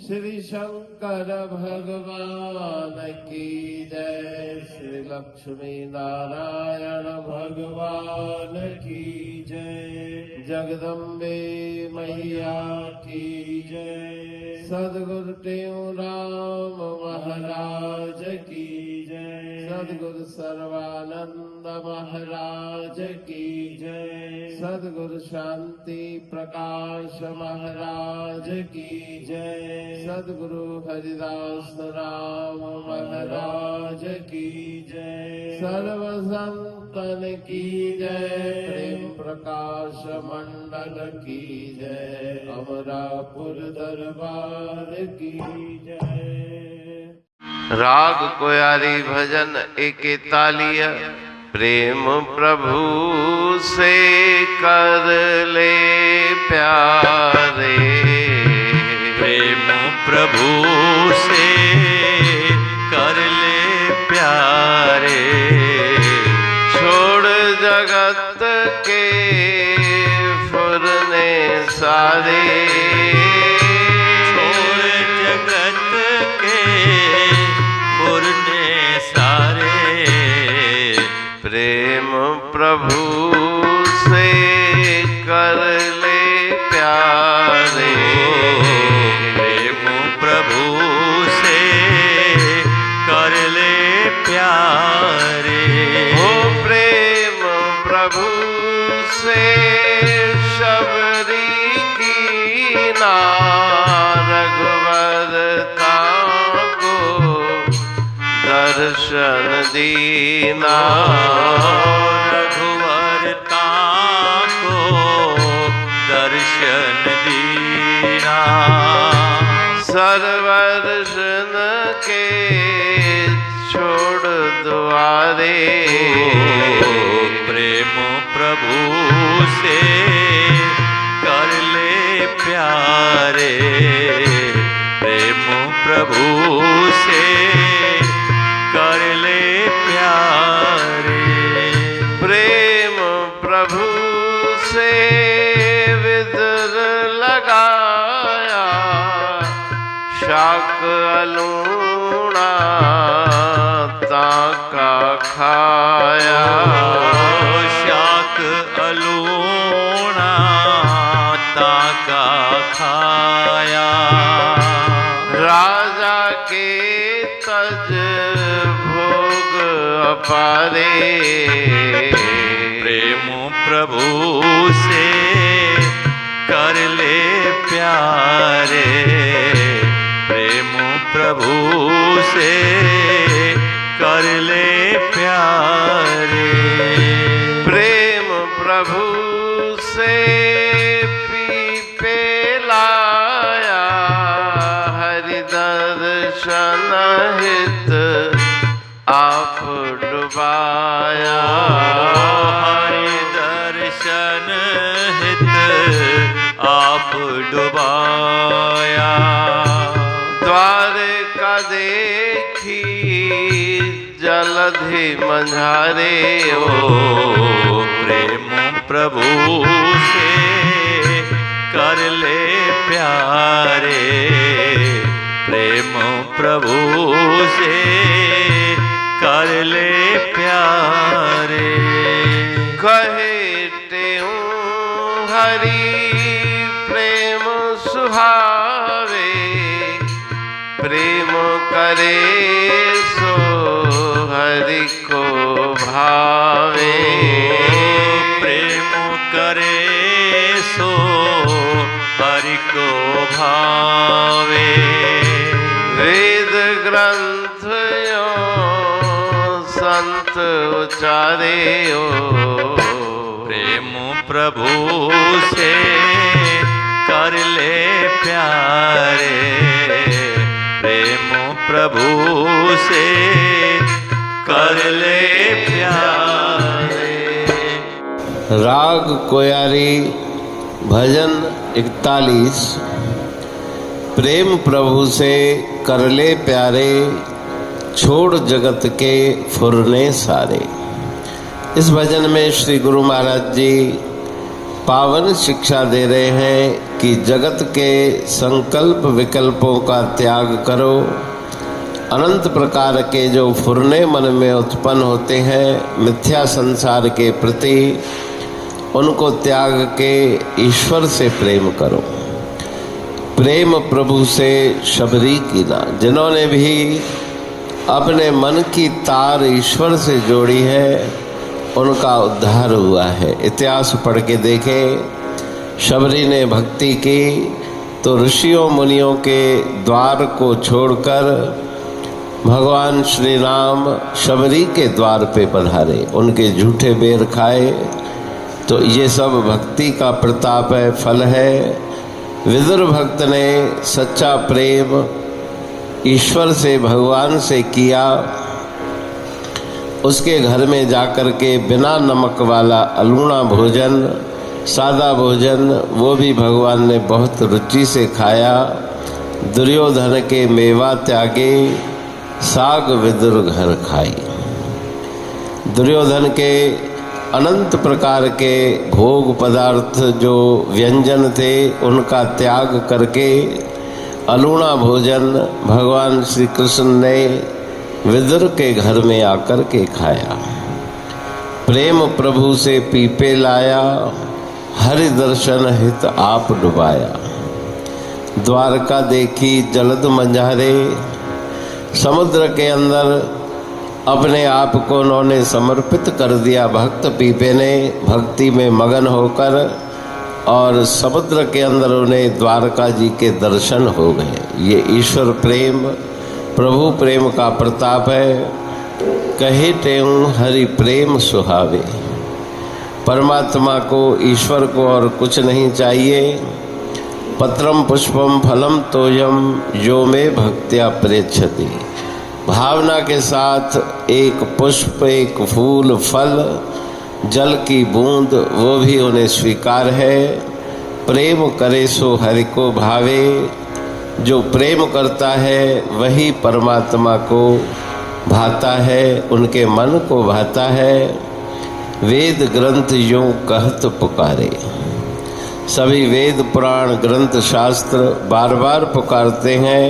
श्री शंकर भगवान की जय। श्री लक्ष्मी नारायण भगवान की जय। जगदम्बे मैया की जय। सद्गुरु टेऊराम महाराज की जय। सद्गुरु सर्वानंद महाराज की जय। सद्गुरु शांति प्रकाश महाराज की जय। सद्गुरु हरिदास राम महाराज की जय। सर्व संतन की जय। प्रेम प्रकाश मंडल की जय। अमरापुर दरबार की जय। राग कोयारी भजन 41। प्रेम प्रभु से कर ले प्यारे। प्रेम प्रभु से कर ले प्यारे। छोड़ जगत के फुरने सारे। छोड़ जगत के फुरने सारे। प्रेम प्रभु से कर ले प्यारे। प्रेम प्रभु से कर ले प्यारे। ओ प्रेम प्रभु से शबरी की ना रघुवरता को दर्शन दीना। रघुवरता को दर्शन दीना। सर्वदर्शन के छोड़ द्वारे। प्रेम प्रभु से कर ले प्यारे। प्रेम प्रभु से कर ले प्यारे। प्रेम प्रभु से विदुर लगाया। शाक अलूणा ताका खाया। शाक अलूणा ताका खाया। राजा के तज भोग अपारे। प्रेम प्रभु से कर ले प्यारे। प्रेम प्रभु से कर ले प्यारे। प्रेम प्रभु से पीपे लाया। हरि दर्शन हित आप डुबाया। हरि दर्शन हित आप डुबाया। द्वारका देखी जलधि मंझारे। ओ प्रेम प्रभु से कर ले प्यारे। प्रेम प्रभु से कर ले प्यारे। कहे तेऊं हरि प्रेम सुहावे। प्रेम करे सो हरि को भावे। प्रेम करे सो हरि को भावे। वेद ग्रंथ यो संत उचारे। ओ प्रेम प्रभु से कर ले प्यारे। प्रेम प्रभु से कर ले प्यारे। राग कोयारी भजन 41। प्रेम प्रभु से कर ले प्यारे। छोड़ जगत के फुरने सारे। इस भजन में श्री गुरु महाराज जी पावन शिक्षा दे रहे हैं कि जगत के संकल्प विकल्पों का त्याग करो। अनंत प्रकार के जो फुरने मन में उत्पन्न होते हैं मिथ्या संसार के प्रति, उनको त्याग के ईश्वर से प्रेम करो। प्रेम प्रभु से शबरी कीना। जिन्होंने भी अपने मन की तार ईश्वर से जोड़ी है उनका उद्धार हुआ है। इतिहास पढ़ के देखें, शबरी ने भक्ति की तो ऋषियों मुनियों के द्वार को छोड़कर भगवान श्री राम शबरी के द्वार पे पधारे, उनके झूठे बेर खाए। तो ये सब भक्ति का प्रताप है, फल है। विदुर भक्त ने सच्चा प्रेम ईश्वर से, भगवान से किया। उसके घर में जाकर के बिना नमक वाला अलूणा भोजन, सादा भोजन, वो भी भगवान ने बहुत रुचि से खाया। दुर्योधन के मेवा त्यागे, साग विदुर घर खाई। दुर्योधन के अनंत प्रकार के भोग पदार्थ जो व्यंजन थे उनका त्याग करके अलूणा भोजन भगवान श्री कृष्ण ने विदुर के घर में आकर के खाया। प्रेम प्रभु से पीपे लाया, हरि दर्शन हित आप डुबाया। द्वारका देखी जलद मंझारे, समुद्र के अंदर अपने आप को उन्होंने समर्पित कर दिया। भक्त पीपे ने भक्ति में मगन होकर, और समुद्र के अंदर उन्हें द्वारका जी के दर्शन हो गए। ये ईश्वर प्रेम, प्रभु प्रेम का प्रताप है। कहे तेऊं हरि प्रेम सुहावे। परमात्मा को, ईश्वर को और कुछ नहीं चाहिए। पत्रम पुष्पम फलम तोयम यो में भक्त्या प्रेक्षति। भावना के साथ एक पुष्प, एक फूल, फल, जल की बूंद, वो भी उन्हें स्वीकार है। प्रेम करे सो हरि को भावे। जो प्रेम करता है वही परमात्मा को भाता है, उनके मन को भाता है। वेद ग्रंथ यूं कहत पुकारे। सभी वेद पुराण ग्रंथ शास्त्र बार बार पुकारते हैं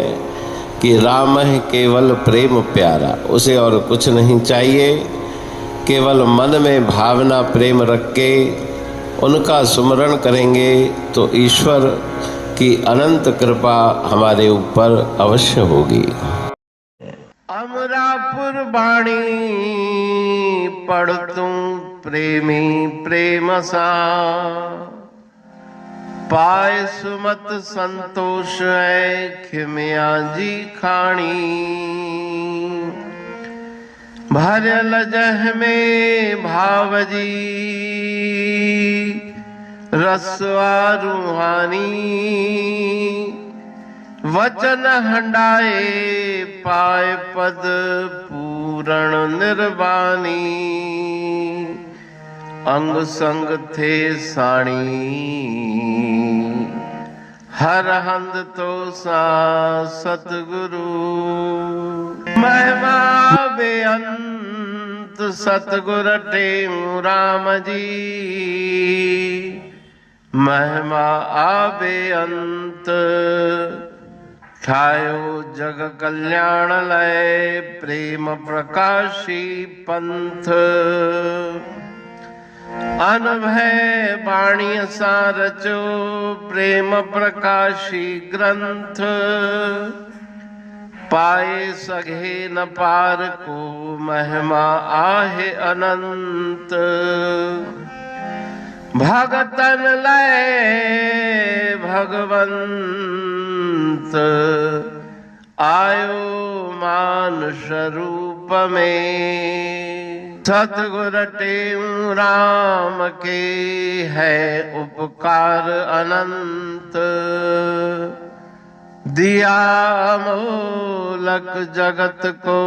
कि राम है केवल प्रेम प्यारा, उसे और कुछ नहीं चाहिए। केवल मन में भावना प्रेम रख के उनका सुमरण करेंगे तो ईश्वर की अनंत कृपा हमारे ऊपर अवश्य होगी। अमरापुर बाणी पढ़तूं प्रेमी प्रेम सा, पाए सुमत संतोष है खिमिया जी खाणी। भरल जह में भावजी रसवा रूहानी। वचन हंडाए पाए पद पूरण निर्वाणी। अंग संग थे साणी हर हंद तो सा सतगुरु। महिमा बेअंत सतगुर टेऊ राम जी। महिमा आबे अंत ठायो जग कल्याण लय। प्रेम प्रकाशी पंथ अनभय बाणी सा रचो। प्रेम प्रकाशी ग्रंथ पाए सघे न पार को। महिमा आहे अनंत भगतन लय भगवंत। आयो मानुष रूप में। सतगुर टेऊ राम के है उपकार अनंत। दिया मोलक जगत को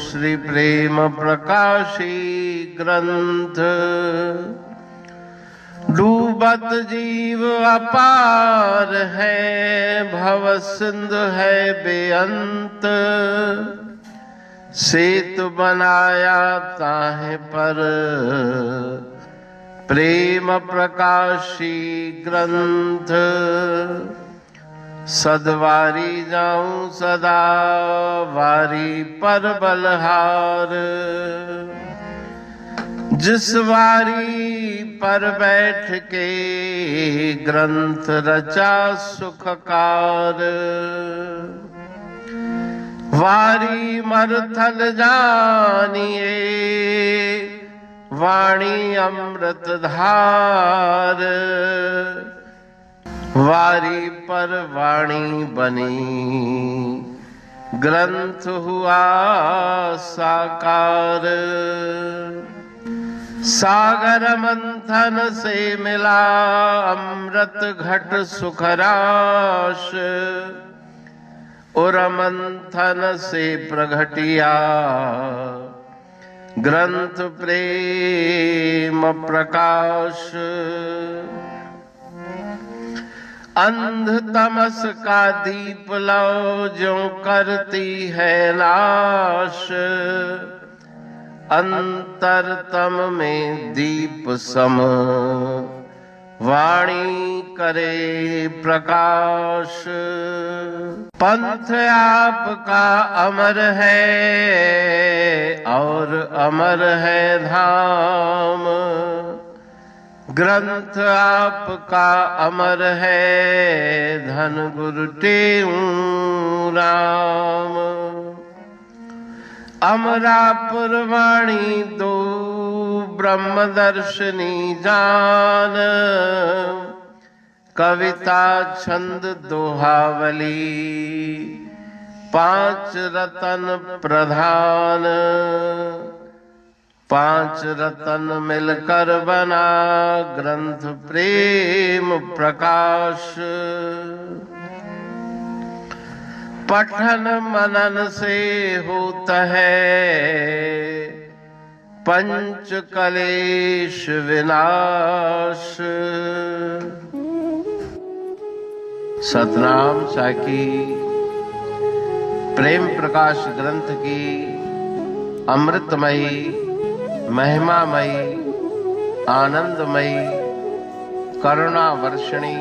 श्री प्रेम प्रकाशी ग्रंथ। डूबत जीव अपार है भव सिंधु है बेअंत। सेतु बनाया ताहे पर प्रेम प्रकाशी ग्रंथ सदवारी जाऊं सदा वारी पर बलहार। जिस वारी पर बैठ के ग्रंथ रचा सुखकार। वारी मरथल जानिए वाणी अमृत धार। वारी पर वाणी बनी ग्रंथ हुआ साकार। सागर मंथन से मिला अमृत घट सुखराश। और मंथन से प्रगटिया ग्रंथ प्रेम प्रकाश। अंध तमस का दीप लो जो करती है नाश। अंतरतम में दीप सम वाणी करे प्रकाश। पंथ आपका अमर है और अमर है धाम। ग्रंथ आपका अमर है धन गुरु टेऊ राम। अमरापुर वाणी दो ब्रह्मदर्शनी जान। कविता छंद दोहावली पांच रतन प्रधान। पांच रतन मिलकर बना ग्रंथ प्रेम प्रकाश। पठन मनन से होता है पंच कलेश विनाश। सतनाम साखी प्रेम प्रकाश ग्रंथ की अमृतमयी महिमामयी आनंदमयी करुणा वर्षिणी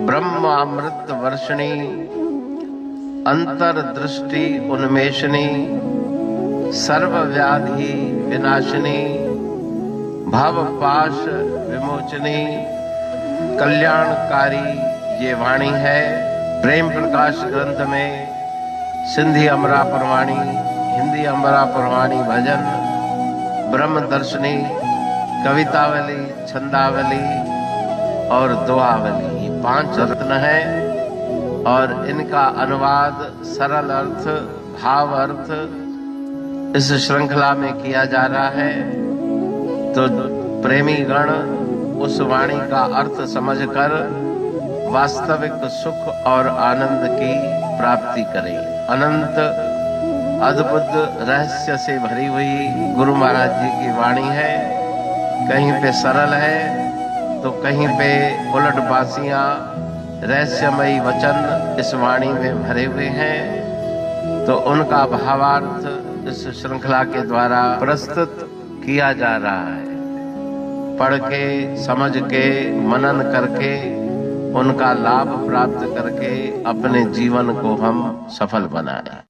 ब्रह्म अमृत वर्षिणी अंतर्दृष्टि उन्मेषणी सर्वव्याधि विनाशिनी भव पाश विमोचनी कल्याणकारी ये वाणी है। प्रेम प्रकाश ग्रंथ में सिंधी अमरापुर वाणी, हिंदी अमरापुर वाणी भजन, ब्रह्म दर्शनी, कवितावली, छंदावली और दुआवली ये पांच रत्न है। और इनका अनुवाद सरल अर्थ भाव अर्थ इस श्रृंखला में किया जा रहा है। तो प्रेमी गण उस वाणी का अर्थ समझकर वास्तविक सुख और आनंद की प्राप्ति करें। अनंत अद्भुत रहस्य से भरी हुई गुरु महाराज जी की वाणी है। कहीं पे सरल है तो कहीं पे उलट बासियां रहस्यमयी वचन इस वाणी में भरे हुए हैं। तो उनका भावार्थ इस श्रृंखला के द्वारा प्रस्तुत किया जा रहा है। पढ़ के समझ के मनन करके उनका लाभ प्राप्त करके अपने जीवन को हम सफल बनाएं।